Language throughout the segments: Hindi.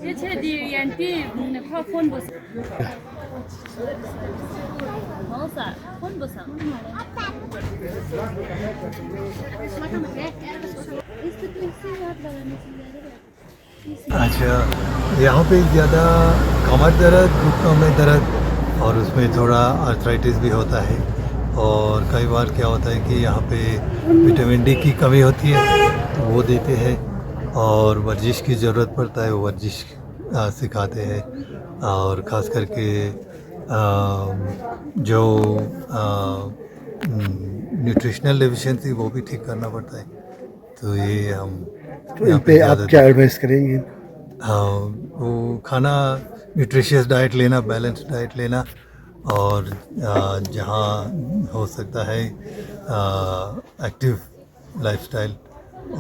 一切的原地泡混不是，好噻，混不上。अच्छा, यहाँ पे ज़्यादा कमर दर्द, घुटनों में दर्द और उसमें थोड़ा आर्थराइटिस भी होता है। और कई बार क्या होता है कि यहाँ पे विटामिन डी की कमी होती है तो वो देते हैं, और वर्जिश की ज़रूरत पड़ता है वो वर्जिश सिखाते हैं। और ख़ास करके जो न्यूट्रिशनल डेफिशिएंसी वो भी ठीक करना पड़ता है। तो ये हम तो इन पे आप क्या एडवाइस करेंगे? हाँ, वो खाना न्यूट्रिशियस डाइट लेना, बैलेंस डाइट लेना, और जहाँ हो सकता है एक्टिव लाइफस्टाइल,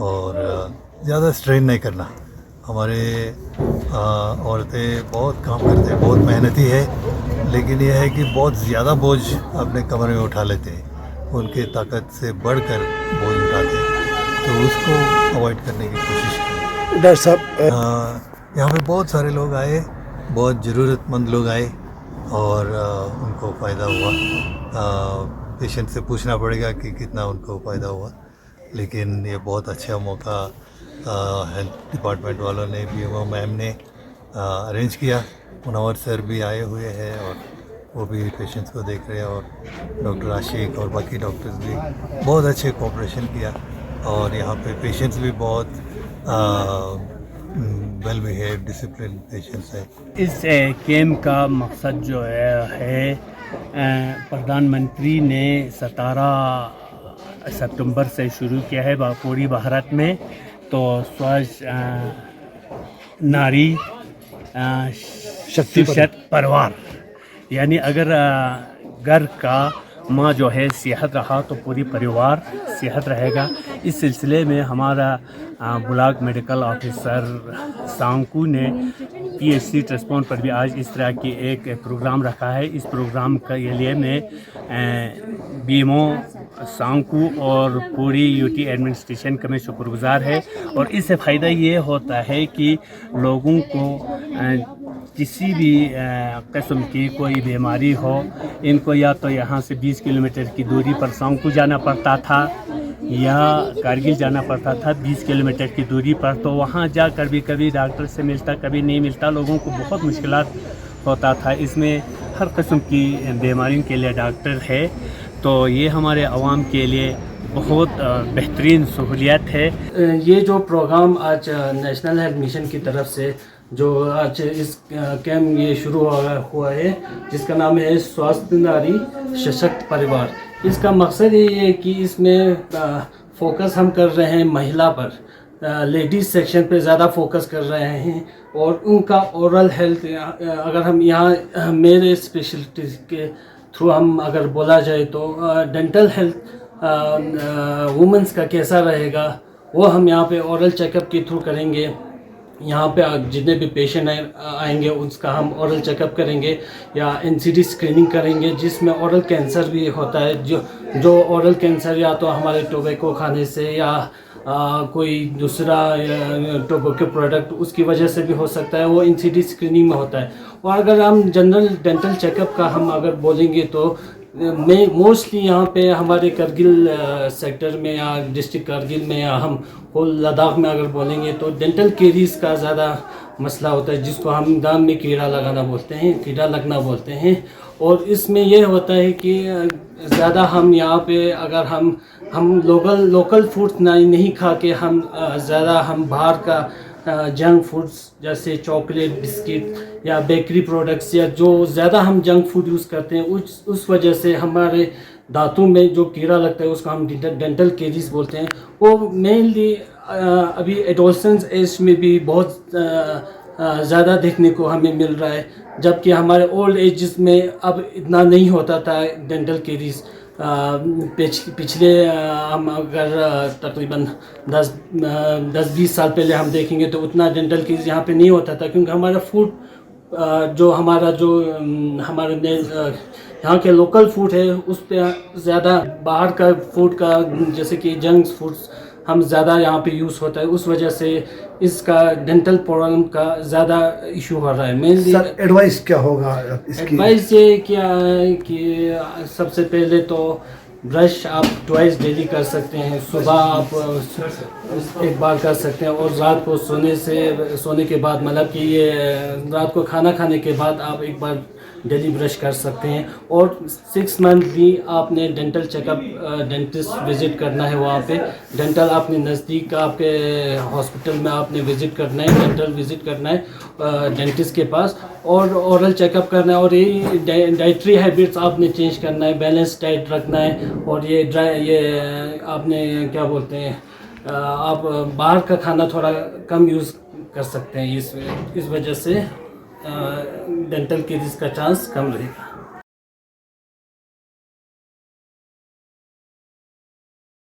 और ज़्यादा स्ट्रेन नहीं करना। हमारे औरतें बहुत काम करते हैं, बहुत मेहनती है, लेकिन यह है कि बहुत ज़्यादा बोझ अपने कमर में उठा लेते हैं, उनके ताकत से बढ़कर बोझ उठाते हैं, तो उसको अवॉइड करने की कोशिश करें। डॉक्टर साहब, यहाँ पे बहुत सारे लोग आए, बहुत ज़रूरतमंद लोग आए, और उनको फ़ायदा हुआ। पेशेंट से पूछना पड़ेगा कि कितना उनको फ़ायदा हुआ, लेकिन ये बहुत अच्छा मौका हेल्थ डिपार्टमेंट वालों ने, बीएमओ मैम ने अरेंज किया। मुनव्वर सर भी आए हुए हैं और वो भी पेशेंट्स को देख रहे हैं, और डॉक्टर आशिक और बाकी डॉक्टर्स भी बहुत अच्छे कोऑपरेशन किया, और यहाँ पे पेशेंट्स भी बहुत वेल बिहेव डिसिप्लिन पेशेंट्स हैं। इस कैम्प का मकसद जो है प्रधानमंत्री ने 17 सितंबर से शुरू किया है पूरी भारत में। तो स्वच्छ नारी शक्ति परिवार, यानी अगर घर का माँ जो है सेहत रहा तो पूरी परिवार सेहत रहेगा। इस सिलसिले में हमारा ब्लॉक मेडिकल ऑफिसर सांकू ने पीएचसी ट्रस्पोन पर भी आज इस तरह की एक प्रोग्राम रखा है। इस प्रोग्राम के लिए मैं बीएमओ सांकू और पूरी यूटी एडमिनिस्ट्रेशन का मैं शुक्रगुजार है। और इससे फ़ायदा ये होता है कि लोगों को किसी भी किस्म की कोई बीमारी हो, इनको या तो यहाँ से 20 किलोमीटर की दूरी पर सांकू जाना पड़ता था, या कारगिल जाना पड़ता था 20 किलोमीटर की दूरी पर। तो वहाँ जा कर भी कभी डॉक्टर से मिलता, कभी नहीं मिलता, लोगों को बहुत मुश्किलात होता था। इसमें हर किस्म की बीमारियों के लिए डॉक्टर है, तो ये हमारे आवाम के लिए बहुत बेहतरीन सहूलियत है। ये जो प्रोग्राम आज नेशनल हेल्थ मिशन की तरफ से जो आज इस कैम्प ये शुरू हुआ है, जिसका नाम है स्वस्थ नारी सशक्त परिवार। इसका मकसद ये है कि इसमें फोकस हम कर रहे हैं महिला पर, लेडीज़ सेक्शन पे ज़्यादा फोकस कर रहे हैं, और उनका ओरल हेल्थ, अगर हम यहाँ मेरे स्पेशलिटी के थ्रू हम अगर बोला जाए तो डेंटल हेल्थ वुमेंस का कैसा रहेगा वो हम यहाँ पे ओरल चेकअप के थ्रू करेंगे। यहाँ पे जितने भी पेशेंट आएंगे उसका हम ओरल चेकअप करेंगे, या एनसीडी स्क्रीनिंग करेंगे, जिसमें ओरल कैंसर भी होता है। जो ओरल कैंसर या तो हमारे टोबैको खाने से या कोई दूसरा टोबैको प्रोडक्ट उसकी वजह से भी हो सकता है, वो एनसीडी स्क्रीनिंग में होता है। और अगर हम जनरल डेंटल चेकअप का हम अगर बोलेंगे तो मैं मोस्टली यहाँ पे हमारे करगिल सेक्टर में या डिस्ट्रिक्ट करगिल में या हम होल लद्दाख में अगर बोलेंगे तो डेंटल केरीज का ज़्यादा मसला होता है, जिसको हम दाम में कीड़ा लगाना बोलते हैं, कीड़ा लगना बोलते हैं। और इसमें यह होता है कि ज़्यादा हम यहाँ पे अगर हम लोकल फूड्स नहीं खा के हम ज़्यादा हम बाहर का जंक फूड्स जैसे चॉकलेट, बिस्किट या बेकरी प्रोडक्ट्स, या जो ज़्यादा हम जंक फूड यूज़ करते हैं, उस वजह से हमारे दांतों में जो कीड़ा लगता है उसको हम डेंटल केरीज बोलते हैं। वो मेनली अभी एडोलसेंस एज में भी बहुत ज़्यादा देखने को हमें मिल रहा है, जबकि हमारे ओल्ड एजेस में अब इतना नहीं होता था डेंटल केरीज। पिछले हम अगर तकरीबन 10-20 साल पहले हम देखेंगे तो उतना डेंटल केस यहाँ पे नहीं होता था, क्योंकि हमारा फूड जो हमारे यहाँ के लोकल फूड है उस पर ज़्यादा बाहर का फूड का, जैसे कि जंक फूड्स हम ज़्यादा यहाँ पे यूज़ होता है, उस वजह से इसका डेंटल प्रॉब्लम का ज़्यादा इशू हो रहा है। मेनली सर एडवाइस क्या होगा इसकी? एडवाइस ये क्या है कि सबसे पहले तो ब्रश आप ट्वाइस डेली कर सकते हैं। सुबह आप एक बार कर सकते हैं और रात को सोने के बाद, मतलब कि ये रात को खाना खाने के बाद आप एक बार डेली ब्रश कर सकते हैं। और 6 मंथ भी आपने डेंटल चेकअप डेंटिस्ट विज़िट करना है। वहाँ पे डेंटल आपने नज़दीक आपके हॉस्पिटल में आपने विज़िट करना है, डेंटल विज़िट करना है डेंटिस्ट के पास, और ओरल चेकअप करना है। और ये डाइटरी हैबिट्स आपने चेंज करना है, बैलेंस डाइट रखना है। और ये आपने क्या बोलते हैं, आप बाहर का खाना थोड़ा कम यूज़ कर सकते हैं। इस वजह से डेंटल केरीज का चांस कम रहेगा।